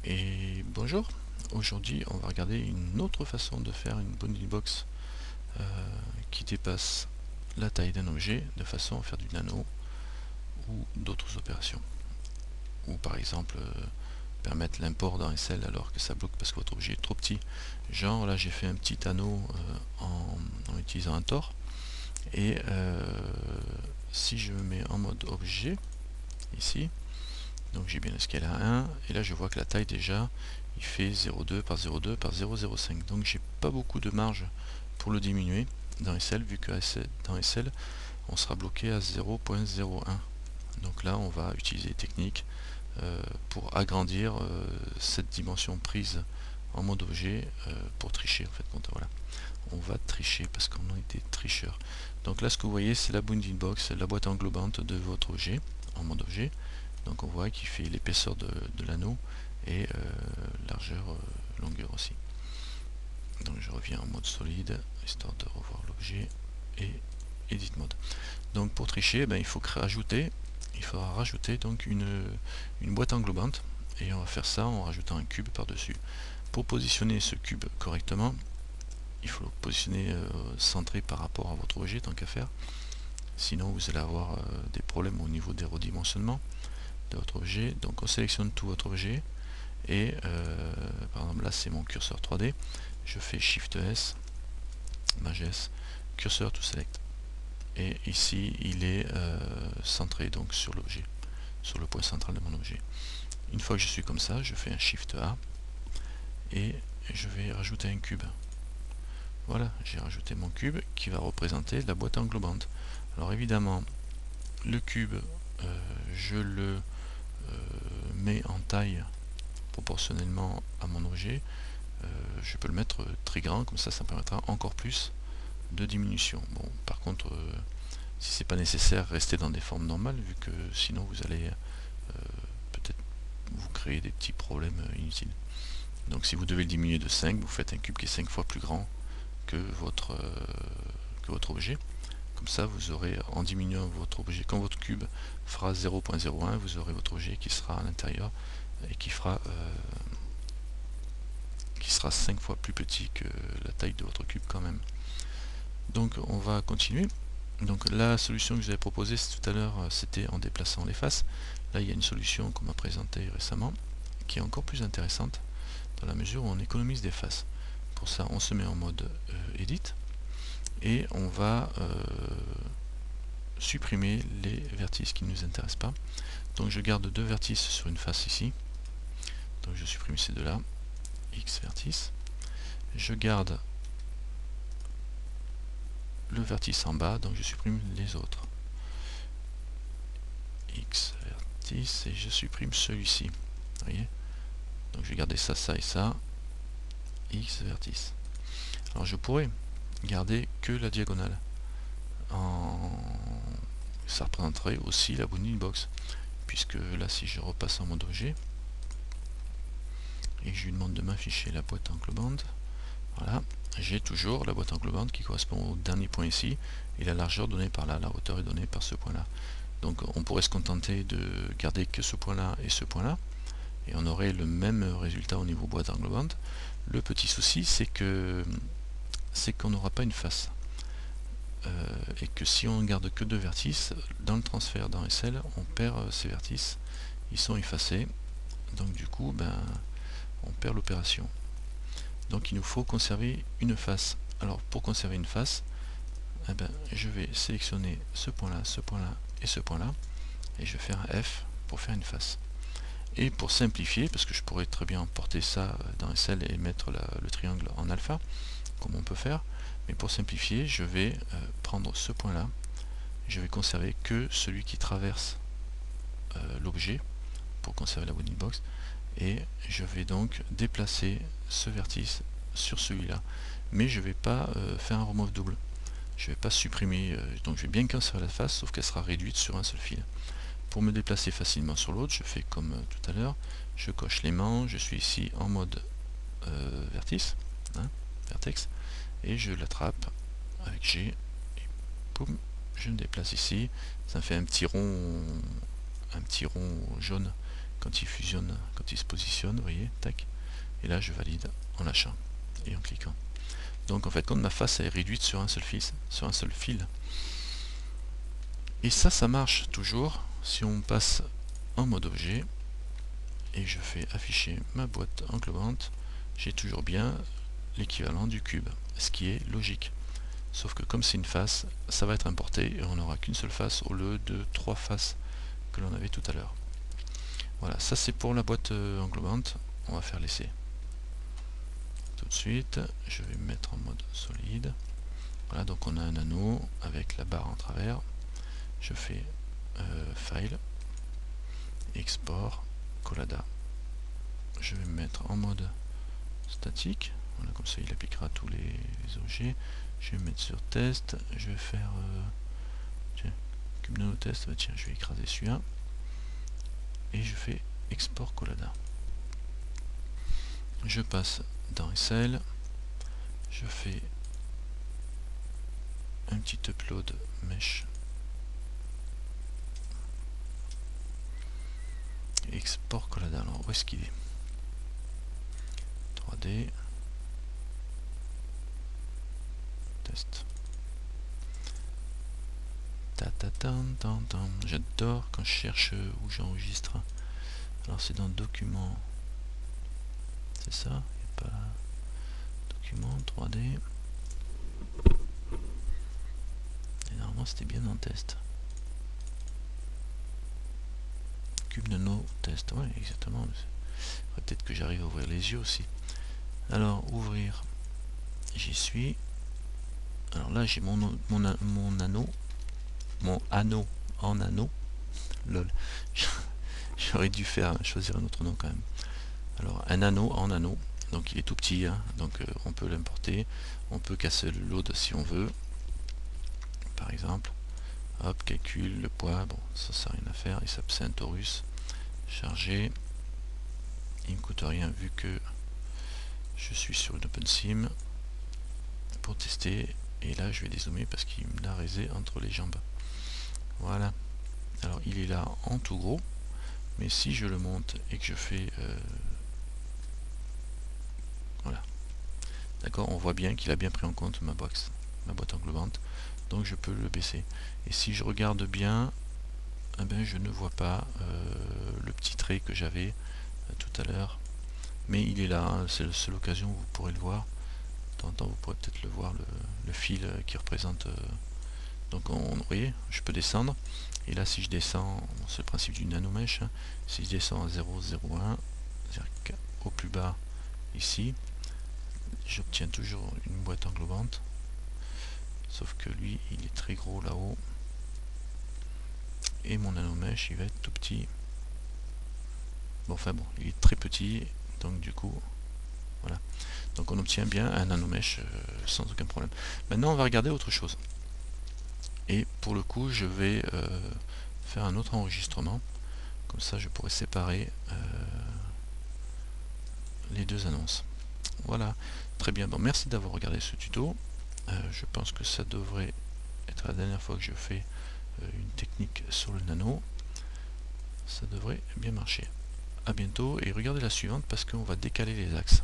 Et bonjour, aujourd'hui on va regarder une autre façon de faire une bounding box qui dépasse la taille d'un objet de façon à faire du nano ou d'autres opérations. Ou par exemple permettre l'import d'un SL alors que ça bloque parce que votre objet est trop petit. Genre là j'ai fait un petit anneau en utilisant un Tor. Et si je me mets en mode objet, ici, donc j'ai bien le scale à 1, et là je vois que la taille déjà, il fait 0,2 par 0,2 par 0,05. Donc j'ai pas beaucoup de marge pour le diminuer dans SL, vu que dans SL, on sera bloqué à 0,01. Donc là, on va utiliser des techniques pour agrandir cette dimension prise en mode objet pour tricher en fait. Voilà, on va tricher parce qu'on est des tricheurs. Donc là, ce que vous voyez, c'est la bounding box, la boîte englobante de votre objet en mode objet. Donc on voit qu'il fait l'épaisseur de l'anneau et largeur, longueur aussi. Donc je reviens en mode solide, histoire de revoir l'objet et edit mode. Donc pour tricher, il faut rajouter, il faudra rajouter donc une boîte englobante, et on va faire ça en rajoutant un cube par-dessus. Pour positionner ce cube correctement, il faut le positionner centré par rapport à votre objet tant qu'à faire. Sinon vous allez avoir des problèmes au niveau des redimensionnements de votre objet. Donc on sélectionne tout votre objet et par exemple là c'est mon curseur 3D, je fais Shift S, Maj S, curseur to select, et ici il est centré donc sur l'objet, sur le point central de mon objet. Une fois que je suis comme ça, je fais un Shift A et je vais rajouter un cube. Voilà, j'ai rajouté mon cube qui va représenter la boîte englobante. Alors évidemment, le cube, je le mets en taille proportionnellement à mon objet. Je peux le mettre très grand, comme ça me permettra encore plus de diminution. Bon, par contre, si c'est pas nécessaire, restez dans des formes normales, vu que sinon vous allez peut-être vous créer des petits problèmes inutiles. Donc si vous devez le diminuer de 5, vous faites un cube qui est 5 fois plus grand que votre objet. Comme ça, vous aurez, en diminuant votre objet, quand votre cube fera 0.01, vous aurez votre objet qui sera à l'intérieur et qui sera 5 fois plus petit que la taille de votre cube quand même. Donc on va continuer. Donc la solution que je vous avais proposée tout à l'heure, c'était en déplaçant les faces. Là il y a une solution qu'on m'a présentée récemment qui est encore plus intéressante dans la mesure où on économise des faces. Pour ça on se met en mode edit et on va supprimer les vertices qui ne nous intéressent pas. Donc je garde deux vertices sur une face ici, donc je supprime ces deux là, X vertice. Je garde le vertice en bas, donc je supprime les autres, X vertice, et je supprime celui-ci. Vous voyez, donc je vais garder ça, ça et ça, X vertice. Alors je pourrais garder que la diagonale, ça représenterait aussi la bounding box, puisque là si je repasse en mode objet et que je lui demande de m'afficher la boîte englobante, voilà, j'ai toujours la boîte englobante qui correspond au dernier point ici, et la largeur donnée par là, la hauteur est donnée par ce point là. Donc on pourrait se contenter de garder que ce point là et ce point là, et on aurait le même résultat au niveau boîte englobante. Le petit souci, c'est qu'on n'aura pas une face, et que si on ne garde que deux vertices, dans le transfert dans SL, on perd ces vertices, ils sont effacés, donc du coup on perd l'opération. Donc il nous faut conserver une face. Alors pour conserver une face, je vais sélectionner ce point là et ce point là, et je vais faire un F pour faire une face. Et pour simplifier, parce que je pourrais très bien porter ça dans SL et mettre le triangle en alpha, comme on peut faire, mais pour simplifier, je vais prendre ce point là, je vais conserver que celui qui traverse l'objet pour conserver la bounding box, et je vais donc déplacer ce vertice sur celui-là, mais je ne vais pas faire un remove double, je ne vais pas supprimer, donc je vais bien conserver la face, sauf qu'elle sera réduite sur un seul fil. Pour me déplacer facilement sur l'autre, je fais comme tout à l'heure, je coche l'aimant, je suis ici en mode vertice, vertex, et je l'attrape avec G, et boum, je me déplace ici, ça me fait un petit rond jaune quand il fusionne, quand il se positionne, vous voyez, tac, et là je valide en lâchant et en cliquant. Donc en fait, quand ma face est réduite sur un seul fil, et ça marche toujours si on passe en mode objet et je fais afficher ma boîte englobante, j'ai toujours bien l'équivalent du cube, ce qui est logique. Sauf que comme c'est une face, ça va être importé et on n'aura qu'une seule face au lieu de 3 faces que l'on avait tout à l'heure. Voilà, ça c'est pour la boîte englobante. On va faire l'essai. Tout de suite, je vais me mettre en mode solide. Voilà, donc on a un anneau avec la barre en travers. Je fais File, Export, Collada. Je vais me mettre en mode statique. Voilà, comme ça il appliquera tous les objets. Je vais me mettre sur test. Je vais faire tiens, cube nano test. Bah, tiens, je vais écraser celui-là. Et je fais Export Collada. Je passe dans SL. Je fais un petit upload mesh. Export Collada. Alors où est-ce qu'il est? 3D. Test. J'adore quand je cherche où j'enregistre. Alors c'est dans document. C'est ça? Il n'y a pas document 3D. Et normalement c'était bien dans test. Cube nano test. Ouais, exactement. Peut-être que j'arrive à ouvrir les yeux aussi. Alors ouvrir. J'y suis. Alors là j'ai mon anneau. Mon anneau en anneau. Lol. J'aurais dû choisir un autre nom quand même. Alors un anneau en anneau. Donc il est tout petit, hein, donc on peut l'importer. On peut casser le load si on veut. Par exemple. Hop, calcule le poids. Bon, ça n'a rien à faire. Et ça c'est un Taurus. Chargé. Il ne me coûte rien vu que je suis sur une OpenSim pour tester. Et là je vais dézoomer parce qu'il me l'a raisé entre les jambes. Voilà. Alors il est là en tout gros. Mais si je le monte et que je fais voilà, d'accord, on voit bien qu'il a bien pris en compte ma boîte englobante, donc je peux le baisser. Et si je regarde bien, eh ben, je ne vois pas le petit trait que j'avais tout à l'heure, mais il est là, hein, c'est la seule occasion où vous pourrez le voir. De temps en temps, vous pourrez peut-être le voir, le fil qui représente. Donc vous voyez, je peux descendre. Et là, si je descends, c'est le principe du nanomèche, hein, si je descends à 0,01, c'est-à-dire au plus bas ici, j'obtiens toujours une boîte englobante. Sauf que lui, il est très gros là-haut. Et mon nanomèche, il va être tout petit. Bon, enfin bon, il est très petit. Donc du coup, voilà. Donc on obtient bien un nanomèche sans aucun problème. Maintenant, on va regarder autre chose. Et pour le coup, je vais faire un autre enregistrement. Comme ça, je pourrais séparer les deux annonces. Voilà, très bien. Bon, merci d'avoir regardé ce tuto. Je pense que ça devrait être la dernière fois que je fais une technique sur le nano. Ça devrait bien marcher. A bientôt et regardez la suivante parce qu'on va décaler les axes.